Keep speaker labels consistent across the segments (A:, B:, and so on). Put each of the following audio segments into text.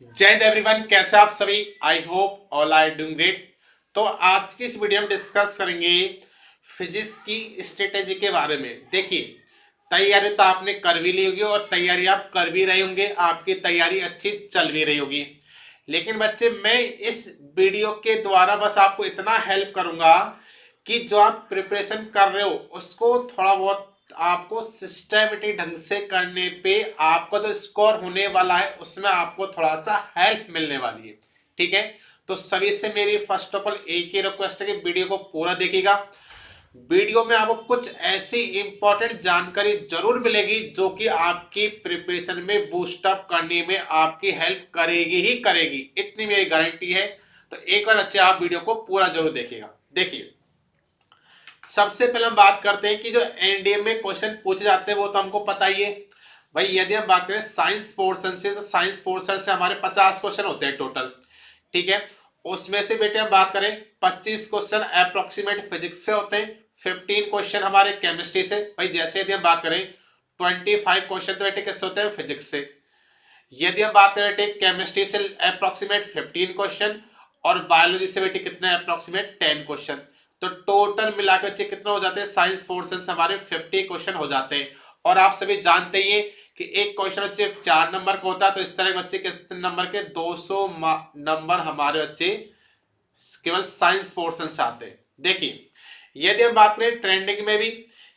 A: जय हिंद एवरीवन, कैसे आप सभी। I hope all are doing great. तो आज की इस वीडियो में डिस्कस करेंगे फिजिक्स की स्ट्रेटेजी के बारे में। देखिए, तैयारी तो आपने कर भी ली होगी और तैयारी आप कर भी रहे होंगे, आपकी तैयारी अच्छी चल भी रही होगी। लेकिन बच्चे, मैं इस वीडियो के द्वारा बस आपको इतना हेल्प करूंगा कि जो आप प्रिपरेशन कर रहे हो उसको थोड़ा बहुत आपको सिस्टमेटिक ढंग से करने पे आपका जो स्कोर होने वाला है उसमें आपको थोड़ा सा हेल्प मिलने वाली है। ठीक है, तो सभी से मेरी फर्स्ट ऑफ ऑल एक ही रिक्वेस्ट है कि वीडियो को पूरा देखिएगा। वीडियो में आपको कुछ ऐसी इंपॉर्टेंट जानकारी जरूर मिलेगी जो कि आपकी प्रिपरेशन में बूस्ट अप करने में आपकी हेल्प करेगी ही करेगी, इतनी मेरी गारंटी है। तो एक बार अच्छे आप वीडियो को पूरा जरूर देखिएगा। देखिए, सबसे पहले हम बात करते हैं कि जो एनडीए में क्वेश्चन पूछे जाते हैं वो तो हमको पता ही है भाई। यदि हम बात करें साइंस पोर्शन से, तो साइंस पोर्शन से हमारे 50 क्वेश्चन होते हैं टोटल। ठीक है, उसमें से बेटे हम बात करें 25 क्वेश्चन अप्रोक्सीमेट फिजिक्स से होते हैं, 15 क्वेश्चन हमारे केमिस्ट्री से। भाई जैसे यदि हम बात करें 25 क्वेश्चन तो बेटे किससे होते हैं, फिजिक्स से। यदि हम बात करें बेटे केमिस्ट्री से अप्रोक्सीमेट 15 क्वेश्चन और बायोलॉजी से बेटे कितने अप्रोक्सीमेट 10 क्वेश्चन। तो टोटल मिलाकर बच्चे कितना हो जाते हैं, साइंस पोर्शन से हमारे 50 क्वेश्चन हो जाते हैं। और आप सभी जानते ही हैं कि एक क्वेश्चन बच्चे 4 नंबर का होता है, तो इस तरह के बच्चे कितने नंबर के 200 नंबर हमारे बच्चे केवल साइंस पोर्शन से आते हैं। देखिए, यदि हम बात करें ट्रेंडिंग में भी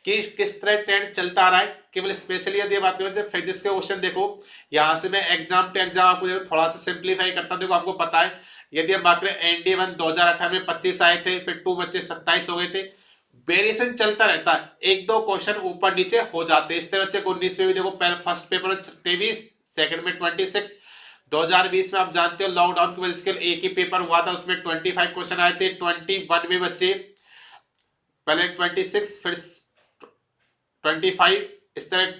A: कि किस तरह ट्रेंड चलता आ रहा है, केवल स्पेशली यदि बात करें फिजिक्स के क्वेश्चन, देखो यहां से मैं एग्जाम टू एग्जाम आपको थोड़ा सा सिंप्लीफाई करता हूं। देखो आपको पता है, यदि हम बात करें एनडीए 1 2018 में 25 आए थे, फिर 2 बच्चे 27 हो गए थे। वेरिएशन चलता रहता है, एक दो क्वेश्चन ऊपर नीचे हो जाते हैं। इस तरह बच्चे 19 में भी देखो फर्स्ट पेपर में 23, सेकंड में 26। 2020 में आप जानते हो लॉकडाउन की वजह से एक ही पेपर हुआ था, उसमें 25 क्वेश्चन आए थे। 21 में बच्चे पहले 26 फिर 25, इस तरह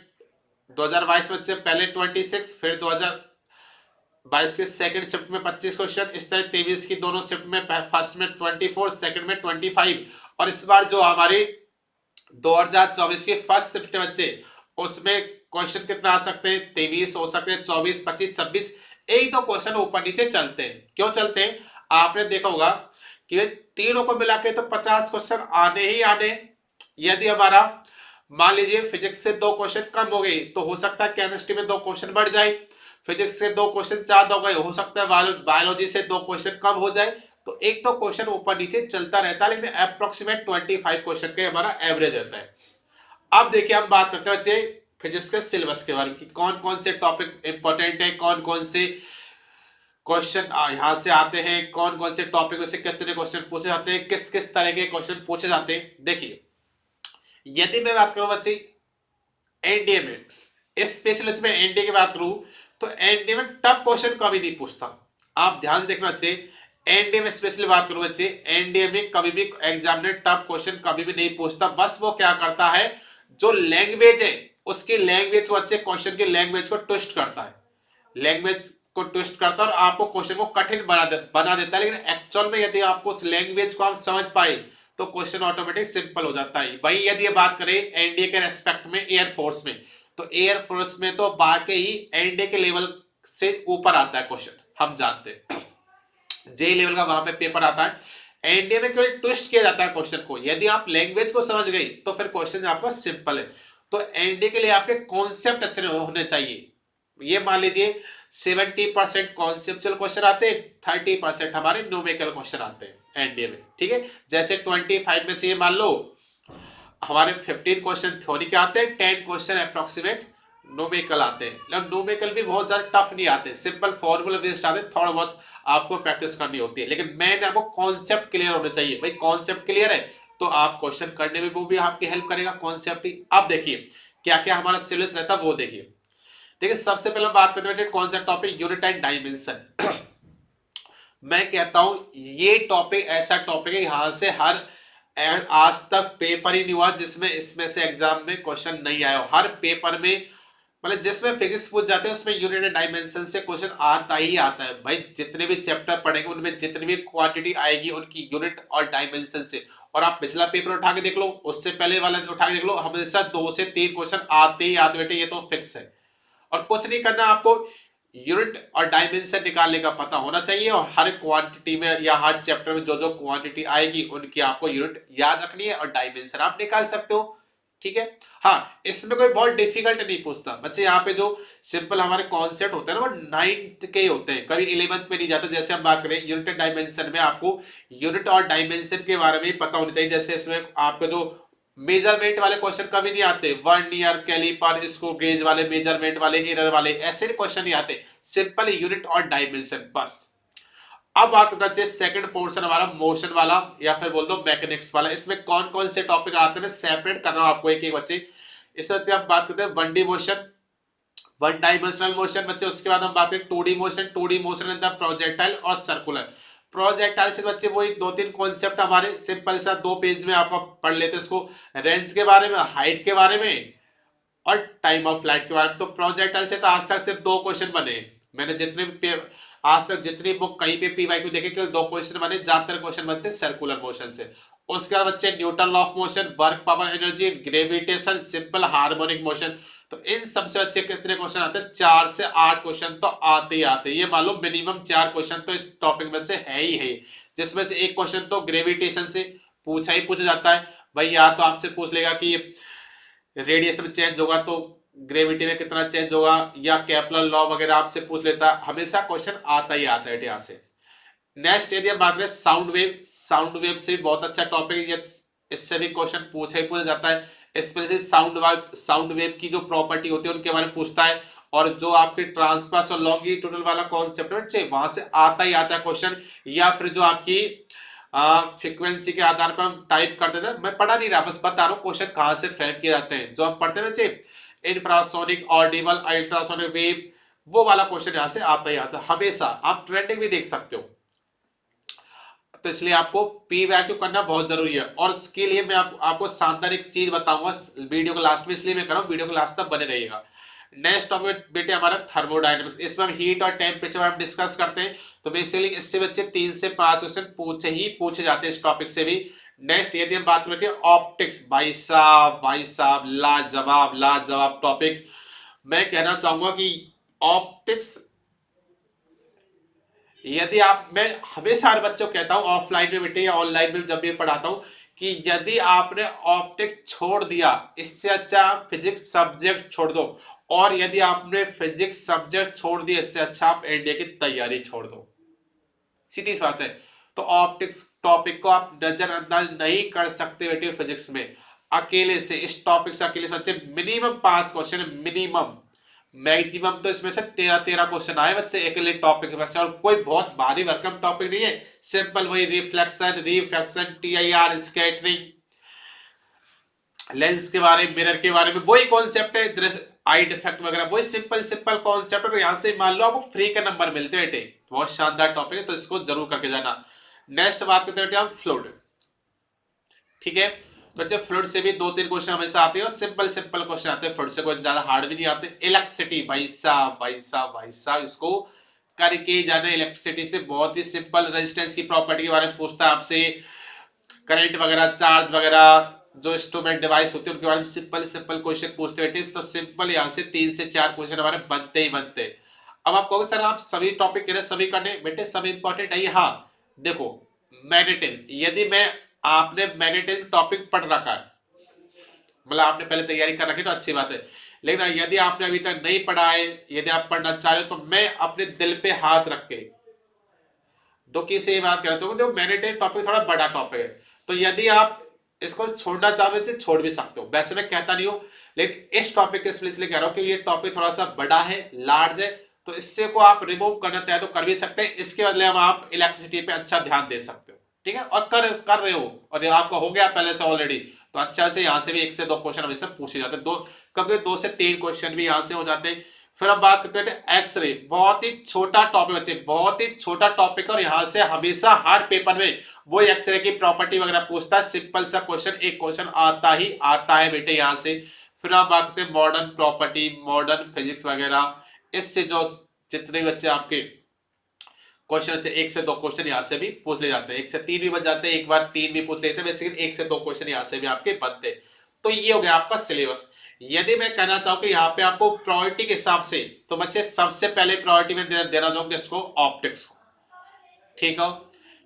A: 2022 में बच्चे पहले 26 फिर 2022 के सेकंड शिफ्ट में 25 क्वेश्चन, इस तरह 23 की दोनों शिफ्ट में फर्स्ट में 24, सेकंड में 25। और इस बार जो हमारी 2024 की फर्स्ट शिफ्ट है बच्चे, उसमें क्वेश्चन कितना आ सकते हैं, 23 हो सकते हैं, 24, 25, 26। एक दो क्वेश्चन ऊपर नीचे चलते हैं। क्यों चलते हैं, आपने देखा होगा कि तीनों को मिला के तो 50 क्वेश्चन आने ही आने। यदि हमारा मान लीजिए फिजिक्स से 2 क्वेश्चन कम हो गई तो हो सकता है केमिस्ट्री में 2 क्वेश्चन बढ़ जाए। फिजिक्स से 2 क्वेश्चन ज्यादा हो गए, हो सकता है बायोलॉजी से 2 क्वेश्चन कम हो जाए। तो एक तो क्वेश्चन ऊपर नीचे चलता रहता है, लेकिन अप्रोक्सीमेट 25 क्वेश्चन का हमारा एवरेज रहता है। अब देखिए, हम बात करते हैं बच्चे फिजिक्स के सिलेबस के बारे में कि कौन कौन से टॉपिक इंपॉर्टेंट है, कौन कौन से क्वेश्चन यहां से आते हैं, कौन कौन से टॉपिक से कितने क्वेश्चन पूछे जाते हैं, किस किस तरह के क्वेश्चन पूछे जाते हैं। देखिए, यदि मैं बात करूं बच्चे एनडीए में, स्पेशल में एनडीए की बात करूं, तो एनडीए में टफ क्वेश्चन कभी नहीं पूछता। आप ध्यान से देखना बच्चे, एनडीए में स्पेशली बात करूं बच्चे, एनडीए में कभी भी एग्जामिनर टफ क्वेश्चन कभी भी नहीं पूछता। बस वो क्या करता है, जो लैंग्वेज है उसकी लैंग्वेज को, अच्छे क्वेश्चन की लैंग्वेज को ट्विस्ट करता है, लैंग्वेज को ट्विस्ट करता है और आपको क्वेश्चन को कठिन बना देता है। लेकिन एक्चुअल में यदि आपको उस लैंग्वेज को आप समझ पाए तो क्वेश्चन ऑटोमेटिक सिंपल हो जाता है। वही यदि बात करें एनडीए के रेस्पेक्ट में एयरफोर्स में, तो एयरफोर्स में तो वाकई ही एनडीए के लेवल से ऊपर आता है क्वेश्चन, हम जानते हैं जे लेवल का वहां पे पेपर आता है। एनडीए में केवल ट्विस्ट किया जाता है क्वेश्चन को। यदि आप लैंग्वेज को समझ गई तो फिर क्वेश्चन आपका सिंपल है। तो एनडीए के लिए आपके कॉन्सेप्ट अच्छे होने चाहिए। ये मान लीजिए 70% कॉन्सेप्चुअल क्वेश्चन आते हैं, 30% हमारे न्यूमेरिकल क्वेश्चन आते हैं एनडीए में। ठीक है, जैसे 25 में से ये मान लो हमारे 15 क्वेश्चन थ्योरी के आते हैं, 10 क्वेश्चन अप्रोक्सीमेट न्यूमेरिकल आते हैं। लेकिन न्यूमेरिकल भी बहुत ज्यादा टफ नहीं आते, सिंपल फॉर्मूला बेस्ड आते हैं, थोड़ा बहुत आपको प्रैक्टिस करनी होती है। लेकिन मेन आपको कॉन्सेप्ट क्लियर होने चाहिए। भाई कॉन्सेप्ट क्लियर है तो आप क्वेश्चन करने में वो भी आपकी हेल्प करेगा कॉन्सेप्ट ही। अब देखिए क्या क्या हमारा सिलेबस रहता है वो देखिए। देखिए, सबसे पहले बात करते हैं कौन सा टॉपिक, यूनिट एंड डायमेंशन। मैं कहता हूं ये टॉपिक ऐसा टॉपिक है, यहां से हर आज तक पेपर ही नहीं हुआ जिसमें इसमें से एग्जाम में क्वेश्चन नहीं आया हो। हर पेपर में मतलब जिसमें फिजिक्स पूछ जाते हैं उसमें यूनिट एंड डायमेंशन से क्वेश्चन आता ही आता है। भाई जितने भी चैप्टर पढ़ेंगे उनमें जितनी भी क्वांटिटी आएगी उनकी यूनिट और डायमेंशन से। और आप पिछला पेपर उठा के देख लो, उससे पहले वाला उठा के देख लो, हमेशा 2 से 3 क्वेश्चन आते ही आते बेटे, ये तो फिक्स है। और कुछ नहीं करना आपको, यूनिट और डायमेंशन निकालने का पता होना चाहिए, और हर क्वांटिटी में या हर चैप्टर में जो जो क्वांटिटी आएगी उनकी आपको यूनिट याद रखनी है और डायमेंशन आप निकाल सकते हो। ठीक है, हाँ इसमें कोई बहुत डिफिकल्ट नहीं पूछता बच्चे। यहाँ पे जो सिंपल हमारे कॉन्सेप्ट होते हैं ना वो 9th के ही होते हैं, कभी 11th में नहीं जाते। जैसे हम बात करें यूनिट एंड डायमेंशन में, आपको यूनिट और डायमेंशन के बारे में ही पता होना चाहिए। जैसे इसमें आपका जो मेजरमेंट वाले क्वेश्चन कभी नहीं आते, वर्नियर, कैलिपर, स्क्रू गेज वाले, मेजरमेंट वाले, एरर वाले, ऐसे क्वेश्चन नहीं आते, सिंपल यूनिट और डायमेंशन बस। अब बात करते हैं सेकंड पोर्शन हमारा मोशन वाला या फिर बोल दो मैकेनिक्स वाला। इसमें कौन कौन से टॉपिक आते हैं मैं सेपरेट कर रहा हूं आपको एक एक बच्चे। इस वजह से आप बात करते हैं 1D मोशन, 1 डायमेंशनल मोशन बच्चे। उसके बाद हम बात करें 2D motion, 2D motion in the projectile और सर्कुलर। प्रोजेक्टाइल से बच्चे वही 2-3 कॉन्सेप्ट हमारे सिंपल सा 2 पेज में आपको पढ़ लेते हैं इसको, रेंज के बारे में, हाइट के बारे में और टाइम ऑफ फ्लाइट के बारे में। तो प्रोजेक्टाइल से तो आज तक सिर्फ 2 क्वेश्चन बने, मैंने जितने आज तक जितनी बुक कहीं पे पीवाईक्यू देखे केवल 2 क्वेश्चन बने, ज्यादातर क्वेश्चन बनते हैं सर्कुलर मोशन से। उसके बाद बच्चे Newton law of motion, work power energy, gravitation, simple harmonic motion. तो इन सबसे बच्चे कितने क्वेश्चन आते हैं? 4 से 8 क्वेश्चन तो आते ही आते हैं। ये मान लो मिनिमम 4 क्वेश्चन तो इस टॉपिक में से है ही है, जिसमें से एक क्वेश्चन तो ग्रेविटेशन से पूछा ही पूछा जाता है भाई। या तो आपसे पूछ लेगा कि रेडिएशन चेंज होगा तो ग्रेविटी में कितना चेंज होगा, या केपलर लॉ वगैरह आपसे पूछ लेता है, हमेशा क्वेश्चन आता ही आता है यहाँ से। नेक्स्ट यदि हम बात करें साउंड वेव, साउंड वेव से बहुत अच्छा टॉपिक है, इससे भी क्वेश्चन पूछा ही पूछा जाता है। स्पेशली साउंड वेव की जो प्रॉपर्टी होती है उनके बारे में पूछता है, और जो आपके ट्रांसवर्स और लॉन्गिट्यूडल वाला कॉन्सेप्ट है वहां से आता ही आता है क्वेश्चन। या फिर जो आपकी फ्रीक्वेंसी के आधार पर हम टाइप करते थे, मैं पढ़ा नहीं रहा बस बता रहा हूँ क्वेश्चन कहां से फ्रेम किए जाते हैं। जो हम पढ़ते हैं बच्चे इंफ्रासोनिक, ऑडिबल, अल्ट्रासोनिक वेव, वो वाला क्वेश्चन यहां से आता ही आता है हमेशा। आप ट्रेंडिंग भी देख सकते हो, तो इसलिए आपको पी वैक्यू करना बहुत जरूरी है। और उसके लिए मैं आपको शानदार एक चीज बताऊंगा वीडियो को लास्ट में, इसलिए मैं कर रहा हूं वीडियो को लास्ट तक बने रहिएगा। नेक्स्ट टॉपिक बेटे हमारा थर्मोडायनेमिक्स। इसमें हम हीट और टेम्परेचर हम डिस्कस करते हैं। तो बेसिकली इससे बच्चे 3 से 5 क्वेश्चन पूछे जाते हैं इस टॉपिक से भी। नेक्स्ट यदि हम बात करते हैं ऑप्टिक्स, भाई साहब लाजवाब लाजवाब टॉपिक। मैं कहना चाहूंगा कि ऑप्टिक्स यदि आप, मैं हमेशा हर बच्चों को कहता हूं ऑफलाइन में बेटे या ऑनलाइन में जब भी पढ़ाता हूं, कि यदि आपने ऑप्टिक्स छोड़ दिया इससे अच्छा फिजिक्स सब्जेक्ट छोड़ दो, और यदि आपने फिजिक्स सब्जेक्ट छोड़ दिया इससे अच्छा आप एनडीए की तैयारी छोड़ दो। सीधी सी बात है। तो ऑप्टिक्स टॉपिक को आप नजरअंदाज नहीं कर सकते बेटे फिजिक्स में। अकेले से इस टॉपिक से अकेले से बच्चे मिनिमम 5 क्वेश्चन, मिनिमम, मैक्सिमम तो इसमें से 13 क्वेश्चन आए बच्चे अकेले टॉपिक में से। और कोई बहुत भारी भरकम टॉपिक नहीं है, सिंपल वही reflection, refraction, TIR, scattering, lens के बारे में, मिरर के बारे में, वही कॉन्सेप्ट है, दृश्य आई डिफेक्ट वगैरह, वही सिंपल कॉन्सेप्ट। और यहां से मान लो आपको फ्री के नंबर मिलते हैं बेटे। बहुत शानदार टॉपिक है, तो इसको जरूर करके जाना। नेक्स्ट बात करते हैं बेटे हम फ्लूइड। ठीक है, तो बच्चे फ्लूइड से भी 2-3 क्वेश्चन हमेशा आते हैं, और सिंपल क्वेश्चन आते हैं फ्लूइड से, कोई ज्यादा हार्ड भी नहीं आते। इलेक्ट्रिसिटी, भाई साहब इसको करके जाना। इलेक्ट्रिसिटी से बहुत ही सिंपल रेजिस्टेंस की प्रॉपर्टी के बारे में पूछता है आपसे, करंट वगैरह, चार्ज वगैरह, जो इंस्ट्रूमेंट डिवाइस होते हैं उनके बारे में सिंपल क्वेश्चन पूछते हैं। तो सिंपल यहाँ से 3 से 4 क्वेश्चन हमारे बनते ही बनते। अब आप कहोगे सर आप सभी टॉपिक कह रहे सभी करने, बेटे सब इंपॉर्टेंट है। हाँ देखो मैग्नेटिज्म, यदि मैं आपने मैग्नेटिज्म टॉपिक पढ़ रखा है, मतलब आपने पहले तैयारी कर रखी तो अच्छी बात है, लेकिन यदि आपने अभी तक नहीं पढ़ा है, यदि आप पढ़ना चाह रहे हो, तो मैं अपने दिल पे हाथ रख के दुखी से ये बात कहना चाहूंगा, देखो मैग्नेटिज्म टॉपिक थोड़ा बड़ा टॉपिक है, तो यदि आप इसको छोड़ना चाहते हो छोड़ भी सकते हो। वैसे मैं कहता नहीं हूं, लेकिन इस टॉपिक के इसलिए कह रहा हूं कि ये टॉपिक थोड़ा सा बड़ा है, लार्ज है, तो इससे को आप रिमूव करना चाहे तो कर भी सकते हैं। इसके बदले हम आप इलेक्ट्रिसिटी पे अच्छा ध्यान दे सकते हो। ठीक है, और कर रहे हो, और आपका हो गया पहले से ऑलरेडी, तो अच्छा से यहाँ से भी 1 से 2 क्वेश्चन हमेशा पूछे जाते हैं। कभी 2 से 3 क्वेश्चन भी यहाँ से हो जाते हैं। फिर हम बात करते हैं एक्सरे, बहुत ही छोटा टॉपिक बच्चे, बहुत ही छोटा टॉपिक, और यहाँ से हमेशा हर पेपर में वो एक्सरे की प्रॉपर्टी वगैरह पूछता है। सिंपल सा क्वेश्चन, एक क्वेश्चन आता ही आता है बेटे यहाँ से। फिर हम बात करते हैं मॉडर्न प्रॉपर्टी, मॉडर्न फिजिक्स वगैरह, इससे जो जितने बच्चे आपके क्वेश्चन होते हैं 1 से 2 क्वेश्चन यहाँ से भी पूछ ले जाते हैं। 1 से 3 भी बन जाते हैं, एक बार 3 भी पूछ लेते हैं, वैसे 1 से 2 क्वेश्चन यहाँ से भी आपके बनते हैं। तो ये हो गया आपका सिलेबस। यदि मैं कहना चाहूँ कि यहाँ पे आपको प्रायोरिटी के हिसाब से, तो बच्चे सबसे पहले प्रायोरिटी में देना चाहूँगा किसको, ऑप्टिक्स को, ठीक है।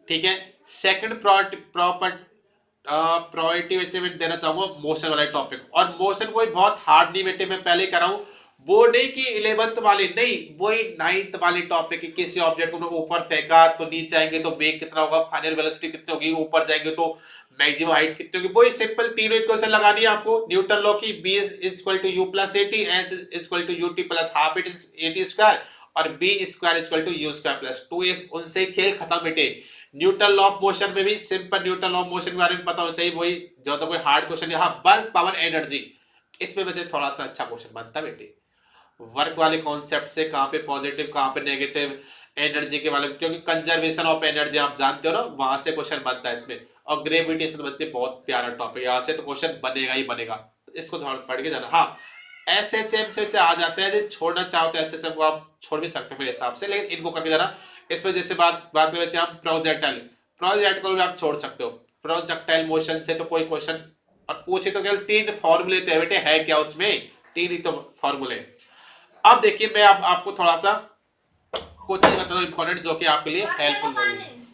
A: ठीक है, सेकंड प्रायोरिटी प्रायोरिटी बेटे मैं देना चाहूंगा मोशन वाले टॉपिक, और मोशन कोई बहुत हार्ड नहीं बेटे, मैं पहले कर रहा हूँ, वो नहीं कि 11th वाली नहीं, वही 9th वाली टॉपिक, किसी ऑब्जेक्ट को ऊपर फेंका तो नीचे आएंगे तो वेग कितना होगा, फाइनल वेलोसिटी कितनी होगी, ऊपर जाएंगे तो मैक्सिमम हाइट कितनी होगी, वही सिंपल तीनों इक्वेशन लगानी है आपको न्यूटन लॉ की, v is equal to u plus a t, s is equal to u t plus half it is a t square, और v square equal to u square plus 2s, उनसे खेल खत्म बेटे। Newton law of motion में भी simple Newton law of motion के बारे में पता होना चाहिए, वही जो तो कोई हार्ड क्वेश्चन, यहाँ वर्क पावर एनर्जी, इसमें मुझे थोड़ा सा अच्छा क्वेश्चन बनता बेटे, वर्क वाले कॉन्सेप्ट से कहाँ पे पॉजिटिव कहाँ पे नेगेटिव एनर्जी के बारे में, क्योंकि कंजर्वेशन ऑफ एनर्जी आप जानते हो ना, वहां से क्वेश्चन बनता है इसमें, और ग्रेविटेशन बच्चे बहुत प्यारा टॉपिक, यहाँ से तो क्वेश्चन बनेगा ही बनेगा, तो इसको थोड़ा पढ़ के जाना। हाँ, एसएचएम से आ जाते हैं, जो छोड़ना चाहो तो एसएचएम को आप छोड़ भी सकते हैं मेरे हिसाब से, लेकिन इनको करके जाना। इसमें जैसे बात करें हम प्रोजेक्टाइल, प्रोजेक्ट को भी आप छोड़ सकते हो, प्रोजेक्टाइल मोशन से तो कोई क्वेश्चन और पूछे तो केवल 3 फॉर्मूले थे बेटे, है क्या उसमें, 3 ही तो फॉर्मूले। अब देखिए मैं आपको थोड़ा सा कुछ चीज बता दूं इंपॉर्टेंट, जो कि आपके लिए हेल्पफुल रहेगी,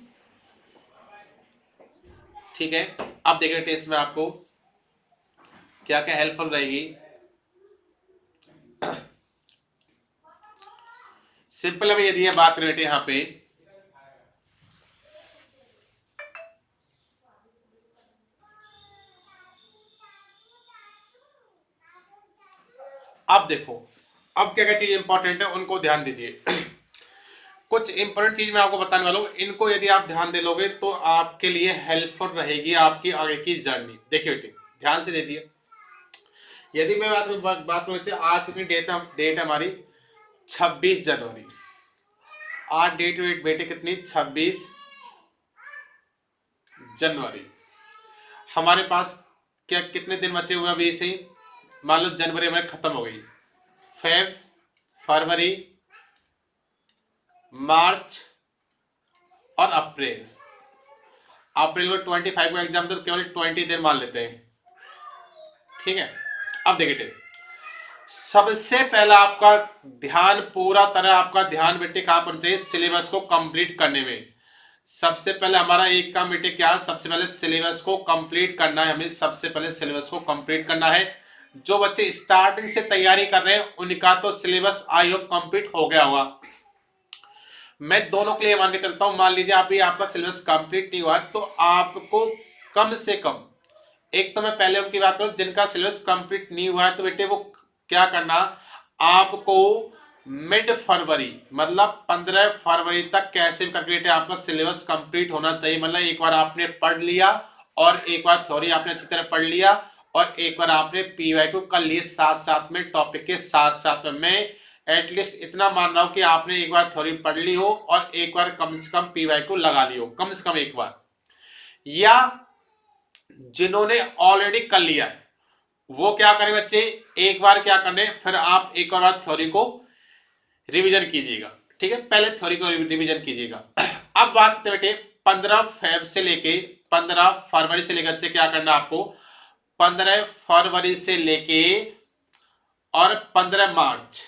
A: ठीक है। अब देखिए टेस्ट में आपको क्या क्या हेल्पफुल रहेगी। सिंपल है, यदि ये बात करें बेटे यहाँ पे, अब देखो अब क्या क्या चीज इंपॉर्टेंट है उनको ध्यान दीजिए। कुछ इंपॉर्टेंट चीज मैं आपको बताने वाला हूँ, इनको यदि आप ध्यान दे लोगे तो आपके लिए हेल्पफुल रहेगी आपकी आगे की जर्नी। देखिए बेटे ध्यान से देखिए, यदि मैं बात करूँ, आज कितनी डेट है हमारी, 26 जनवरी। आज डेट बेटे कितनी, 26 जनवरी। हमारे पास क्या कितने दिन बचे हुए अभी से, मान लो जनवरी हमारी खत्म हो गई, फेब, फरवरी, मार्च और अप्रैल। अप्रैल को 25 को एग्जाम, तो केवल 20 दिन मान लेते हैं, ठीक है। अब देखिए सबसे पहला आपका ध्यान, पूरा तरह आपका ध्यान बेटे कहां पर चाहिए, सिलेबस को कंप्लीट करने में। सबसे पहले हमारा एक काम बेटे क्या, सबसे पहले सिलेबस को कंप्लीट करना है, हमें सबसे पहले सिलेबस को कंप्लीट करना है। जो बच्चे स्टार्टिंग से तैयारी कर रहे हैं उनका तो सिलेबस आई होप कंप्लीट हो गया होगा। मैं दोनों के लिए मान के चलता हूं, मान लीजिए अभी आपका सिलेबस कंप्लीट नहीं हुआ तो आपको कम से कम, एक तो मैं पहले उनकी बात करूं जिनका सिलेबस कंप्लीट नहीं हुआ है, तो बेटे वो क्या करना, आपको मिड फरवरी मतलब 15 फरवरी तक कैसे करके बेटे आपका सिलेबस कंप्लीट होना चाहिए। मतलब एक बार आपने पढ़ लिया और एक बार थ्योरी आपने अच्छी तरह पढ़ लिया और एक बार आपने पीवाईक्यू कर लिए साथ साथ में, टॉपिक के साथ साथ में। मैं एटलीस्ट इतना मान रहा हूं कि आपने एक बार थ्योरी पढ़ ली हो और एक बार कम से कम पीवाईक्यू लगा ली हो, कम से कम एक बार। या जिन्होंने ऑलरेडी कर लिया है वो क्या करें बच्चे, एक बार क्या करने, फिर आप एक बार थ्योरी को रिवीजन कीजिएगा, ठीक है। पहले थ्योरी को रिवीजन कीजिएगा। अब बात करते बेटे 15 फेब से लेके 15 फरवरी से लेकर बच्चे क्या करना आपको, 15 फरवरी से लेके और 15 मार्च,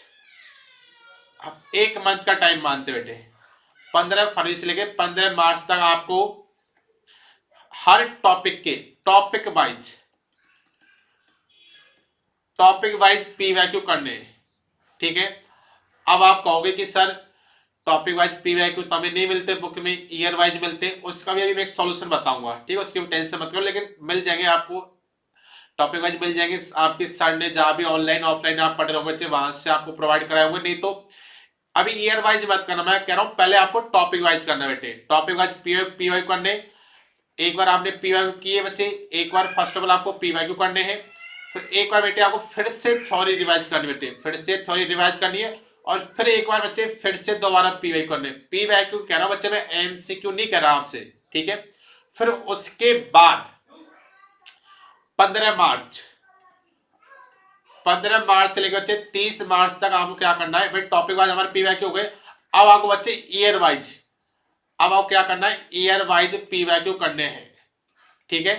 A: अब एक मंथ का टाइम मानते बेटे, 15 फरवरी से लेके 15 मार्च तक आपको हर टॉपिक के टॉपिक वाइज पीवाईक्यू करने हैं, ठीक है। अब आप कहोगे कि सर टॉपिक वाइज पीवाईक्यू तो हमें नहीं मिलते बुक में, ईयर वाइज मिलते, उसका भी अभी मैं एक सॉल्यूशन बताऊंगा, ठीक है, उसकी भी टेंशन मत करो, लेकिन मिल जाएंगे आपको, टॉपिक वाइज मिल जाएंगे। आपके सर ने जहां भी ऑनलाइन ऑफलाइन आप पढ़ रहे होंगे बच्चे वहां से आपको प्रोवाइड कराए होंगे, नहीं तो अभी ईयर वाइज मत करना, मैं कह रहा हूं पहले आपको टॉपिक वाइज करना बेटे, टॉपिक वाइज पीवाईक्यू करने। एक बार आपने पीवाईक्यू किए बच्चे, एक बार फर्स्ट ऑफ ऑल आपको पीवाईक्यू करने हैं, फिर एक बार बेटे आपको फिर से थ्योरी रिवाइज करनी बेटे, फिर से थ्योरी रिवाइज करनी है, और फिर एक बार बच्चे फिर से दोबारा पीवाईक्यू करने। पीवाईक्यू कह रहा हूं बच्चे, मैं एमसीक्यू नहीं कह रहा आपसे, ठीक है। फिर उसके बाद 15 मार्च 15 मार्च से लेकर बच्चे 30 मार्च तक आपको क्या करना है भाई, टॉपिक वाइज हमारे पीवाईक्यू हो गए। अब आपको बच्चे ईयर वाइज, अब आपको क्या करना है, ईयर वाइज पीवाईक्यू करने हैं, ठीक है।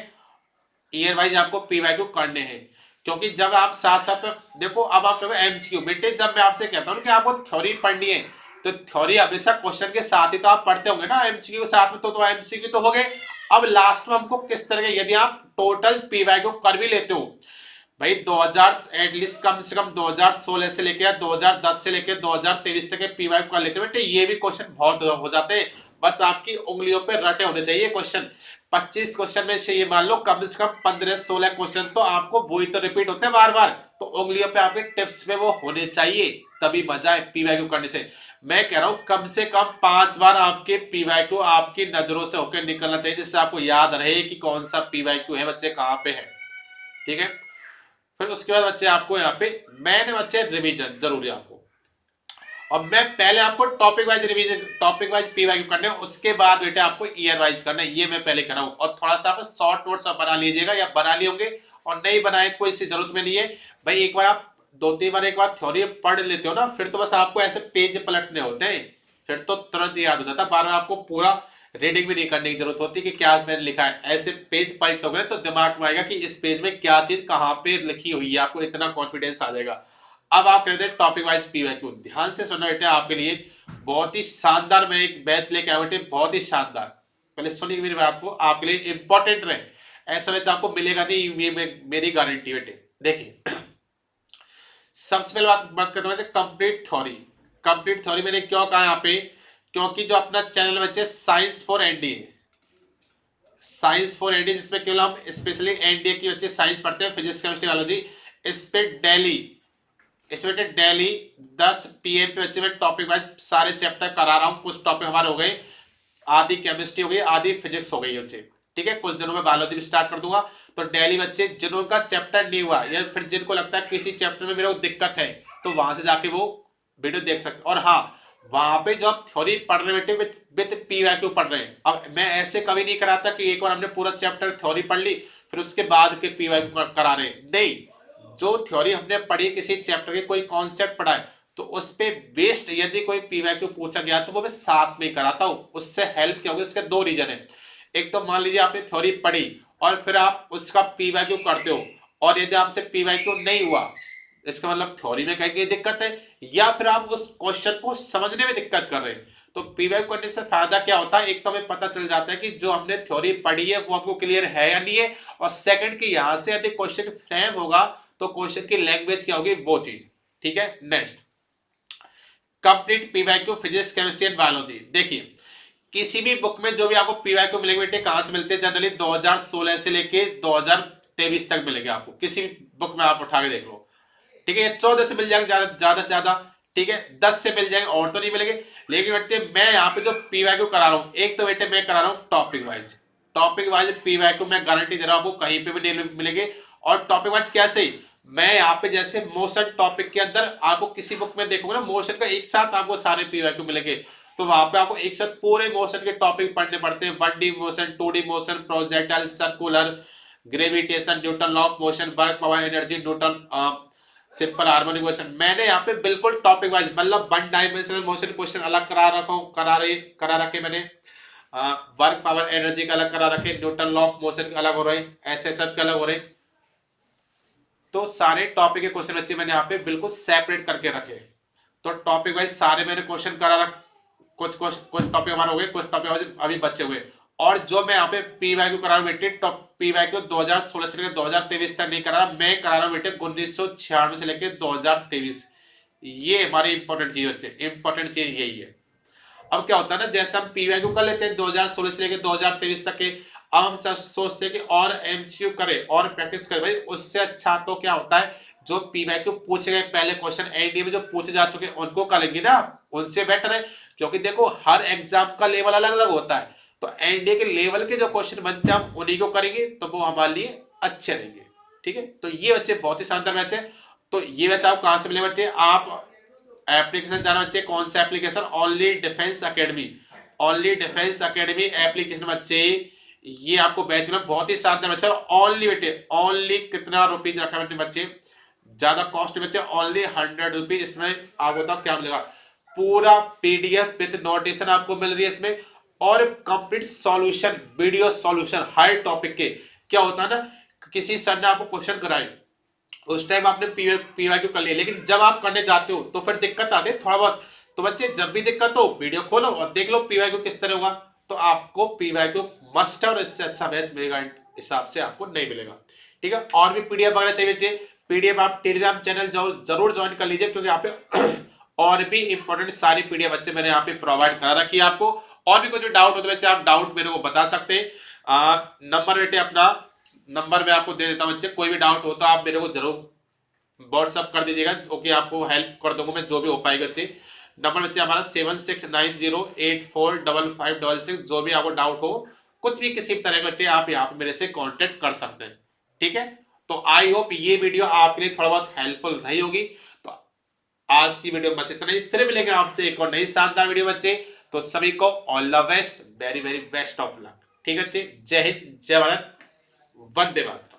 A: ईयर वाइज आपको पीवाईक्यू करने हैं, क्योंकि जब आप साथ साथ देखो, अब आप कहोगे एमसीक्यू, बेटे जब मैं आपसे कहता हूँ कि आपको थ्योरी पढ़नी है तो थ्योरी हमेशा क्वेश्चन के साथ ही तो आप पढ़ते होंगे ना, एमसीक्यू के साथ में, तो एमसीक्यू तो हो गए। अब लास्ट में हमको किस तरह के, यदि आप टोटल पीवाईक्यू कर भी लेते हो भाई 2000 एटलीस्ट कम से कम 2016 से लेके या 2010 से लेके 2023 तक के पीवाईक्यू कर लेते हो बेटे, ये भी क्वेश्चन बहुत हो जाते हैं। बस आपकी उंगलियों पे रटे होने चाहिए क्वेश्चन। 25 क्वेश्चन में से ये मान लो कम से कम 15-16 क्वेश्चन तो आपको वही तो रिपीट होते हैं बार बार, तो उंगलियों पे आपके टिप्स पे वो होने चाहिए, तभी मजा है पीवाईक्यू करने से। मैं कह रहा हूं कम से कम 5 बार आपके पीवाईक्यू आपकी नजरों से होकर निकलना चाहिए, जिससे आपको याद रहे कि कौन सा पीवाईक्यू है बच्चे, कहां पे है। ठीक है, फिर उसके बाद बच्चे आपको यहाँ पे मैंने बच्चे रिवीजन जरूरी आपको, और मैं पहले आपको topic wise revision, topic wise PYQ करने, उसके बाद बेटे आपको ईयर वाइज करना है, ये मैं पहले कर रहा हूँ। और थोड़ा सा आप शॉर्ट नोट्स बना लीजिएगा, या बना लिए होंगे और नहीं बनाए तो कोई इसी जरूरत में नहीं है भाई। एक बार आप 2-3 बार एक बार थ्योरी पढ़ लेते हो ना, फिर तो बस आपको ऐसे पेज पलटने होते हैं, फिर तो तुरंत याद हो जाता है। बार बार आपको पूरा रीडिंग भी नहीं करने की जरूरत होती कि क्या मैंने लिखा है, ऐसे पेज पलटोगे तो दिमाग में आएगा कि इस पेज में क्या चीज कहाँ पे लिखी हुई है, आपको इतना कॉन्फिडेंस आ जाएगा। अब आप कहते हैं टॉपिक वाइज पीवाईक्यू, ध्यान से सुनना बेटे, आपके लिए बहुत ही शानदार मैं एक बैच लेके आया बेटे, बहुत ही शानदार। पहले सुनिए मेरी बात को, आपके लिए इंपॉर्टेंट रहे, ऐसा बैच आपको मिलेगा नहीं, ये मेरी गारंटी बेटे। देखिए सबसे पहले बात करते हैं कंप्लीट थ्योरी। कंप्लीट थ्योरी मैंने क्यों कहा यहाँ पे, क्योंकि जो अपना चैनल बच्चे science for NDA, science for NDA जिसमें केवल हम स्पेशली एनडीए की बच्चे साइंस पढ़ते हैं, फिजिक्स केमिस्ट्री बायोलॉजी, इस पे डेली, इसमें डेली 10 PM पे बच्चे मैं टॉपिक वाइज सारे चैप्टर करा रहा हूँ। कुछ टॉपिक हमारे हो गए, आधी केमिस्ट्री हो गई, आधी फिजिक्स हो गई बच्चे, ठीक है। कुछ दिनों में बायोलॉजी भी स्टार्ट कर दूंगा। तो डेली बच्चे जिनका चैप्टर नहीं हुआ या फिर जिनको लगता है किसी चैप्टर में मेरे को दिक्कत है, तो वहां से जाके वो वीडियो देख सकते। और हाँ, वहां पे जो आप थ्योरी पढ़ रहे बेटे विद पीवाईक्यू पढ़ रहे हैं, अब मैं ऐसे कभी नहीं कराता कि एक बार हमने पूरा चैप्टर थ्योरी पढ़ ली फिर उसके बाद के पीवाईक्यू करा रहे हैं, नहीं। जो थ्योरी हमने पढ़ी, किसी चैप्टर के कोई कॉन्सेप्ट पढ़ा है, तो उस पे बेस्ड यदि कोई पीवाईक्यू पूछा गया तो वो मैं साथ में कराता हूं। उससे हेल्प क्या होगी, इसके दो रीजन है। एक तो मान लीजिए आपने थ्योरी पढ़ी और फिर आप उसका पीवाईक्यू करते हो, और यदि आपसे पीवाईक्यू नहीं हुआ, इसका मतलब थ्योरी में कहीं दिक्कत है, या फिर आप उस क्वेश्चन को समझने में दिक्कत कर रहे हैं। तो पीवाईक्यू करने से फायदा क्या होता है, एक तो हमें पता चल जाता है कि जो हमने थ्योरी पढ़ी है वो आपको क्लियर है या नहीं है, और सेकंड की यहां से यदि क्वेश्चन फ्रेम होगा तो क्वेश्चन की लैंग्वेज क्या होगी वो चीज, ठीक है। Next, complete PYQ physics chemistry and biology. देखिए किसी भी बुक में जो भी आपको पीवाईक्यू मिलेंगे बेटे, कहां से मिलते हैं, जनरली 2016 से लेके 2023 तक मिलेंगे आपको, किसी भी बुक में आप उठा के देख लो, ठीक है। 14 से मिल जाएंगे ज्यादा से ज्यादा, ठीक है, 10 से मिल जाएंगे, और तो नहीं मिलेंगे। लेकिन बेटे मैं यहाँ पे जो पीवाईक्यू करा रहा हूँ, एक तो बेटे मैं करा रहा हूँ टॉपिक वाइज पीवाईक्यू, मैं गारंटी दे रहा हूँ आपको कहीं पे भी नहीं मिलेंगे। और टॉपिक वाइज कैसे, मैं यहाँ पे जैसे मोशन टॉपिक के अंदर आपको किसी बुक में देखोगे ना, मोशन का एक साथ आपको सारे पीवाईक्यू मिलेंगे, तो वहां पे आपको एक साथ पूरे मोशन के टॉपिक पढ़ने पड़ते हैं। 1D motion, 2D motion, projectile, circular, gravitation, Newton law of motion, work power energy, Newton simple harmonic motion. मैंने यहाँ पे बिल्कुल टॉपिक वाइज, मतलब 1 डायमेंशनल मोशन क्वेश्चन अलग करा रखे मैंने, वर्क पावर एनर्जी का अलग करा रखे, न्यूटन लॉ ऑफ मोशन अलग हो रहे हैं, ऐसे सब के अलग हो रहे हैं। तो सारे टॉपिक के क्वेश्चन बच्चे मैंने यहाँ पे बिल्कुल सेपरेट करके रखे। तो टॉपिक वाइज सारे मैंने क्वेश्चन करा रख, कुछ टॉपिक हमारे हो गए, कुछ टॉपिक अभी बचे हुए। और जो मैं यहाँ पे पीवाईक्यू करा रहा हूँ बेटे, तो पीवाईक्यू 2016 से लेकर 2023 तक नहीं करा रहा, मैं करा रहा हूँ बेटे 1996 से लेकर 2023। ये हमारी इंपॉर्टेंट चीज बच्चे, इंपॉर्टेंट चीज यही है। अब क्या होता है ना, जैसे हम पीवाईक्यू कर लेते हैं 2016 से लेकर 2023 तक के, अब हम सोचते हैं कि और एमसीक्यू करे और प्रैक्टिस करे, भाई उससे अच्छा तो क्या होता है, जो पीवाईक्यू पूछे गए पहले क्वेश्चन एनडीए में जो पूछे जा चुके उनको करेंगे ना, उनसे बेटर है। क्योंकि देखो हर एग्जाम का लेवल अलग अलग होता है, तो एनडीए के लेवल के जो क्वेश्चन बनते हैं हम उन्हीं को करेंगे, तो वो हमारे लिए अच्छे रहेंगे, ठीक है। तो ये बच्चे बहुत ही शानदार बैच है। तो ये बैच आप कहां से मिले बच्चे, आप एप्लीकेशन जाना बच्चे, कौन सा application, only defence academy, only defence academy application बच्चे, ये आपको बैच में बहुत ही शानदार बच्चा। ओनली बेटे ओनली कितना रुपीज रखा है बच्चे, ज्यादा कॉस्ट बच्चे, ओनली 100 रुपीज। इसमें आपको बताओ क्या मिलेगा, पूरा पीडीएफ विद नोटेशन आपको मिल रही है इसमें, और कंप्लीट सॉल्यूशन, वीडियो सॉल्यूशन हर टॉपिक के। क्या होता है ना, किसी सर ने आपको क्वेश्चन कराए, उस टाइम आपने पीवाईक्यू कर लिया, लेकिन जब आप करने जाते हो तो फिर दिक्कत आती है थोड़ा बहुत। तो बच्चे जब भी दिक्कत हो वीडियो खोलो और देख लो पीवाईक्यू किस तरह होगा, तो आपको पीवाईक्यू मस्ट है, और इससे अच्छा बैच मेरे हिसाब से आपको नहीं मिलेगा। ठीक है, और भी पीडीएफ वगैरह चाहिए बच्चे, पीडीएफ आप टेलीग्राम चैनल जरूर ज्वाइन कर लीजिए, क्योंकि यहाँ पे और भी इंपॉर्टेंट सारी पीडीएफ बच्चे मैंने यहाँ पे प्रोवाइड करा रखी है आपको। और भी कुछ डाउट होते बच्चे आप डाउट मेरे को बता सकते हैं। नंबर बेटे अपना नंबर मैं आपको दे देता हूँ बच्चे, कोई भी डाउट हो तो आप मेरे को जरूर व्हाट्सअप कर दीजिएगा, ओके, आपको हेल्प कर दूंगा मैं जो भी हो पाएगा बच्चे। नंबर बच्चे हमारा 7690845566, जो भी आपको डाउट हो कुछ भी किसी तरह का बच्चे आप यहाँ पे मेरे से कांटेक्ट कर सकते हैं। ठीक है, तो आई होप ये वीडियो आपके लिए थोड़ा बहुत हेल्पफुल रही होगी। तो आज की वीडियो बस इतना ही, फिर मिलेंगे आपसे एक और नई शानदार वीडियो बच्चे। तो सभी को all the best, very very best of luck. ठीक है बच्चे, जय हिंद, जय भारत, वंदे मातरम।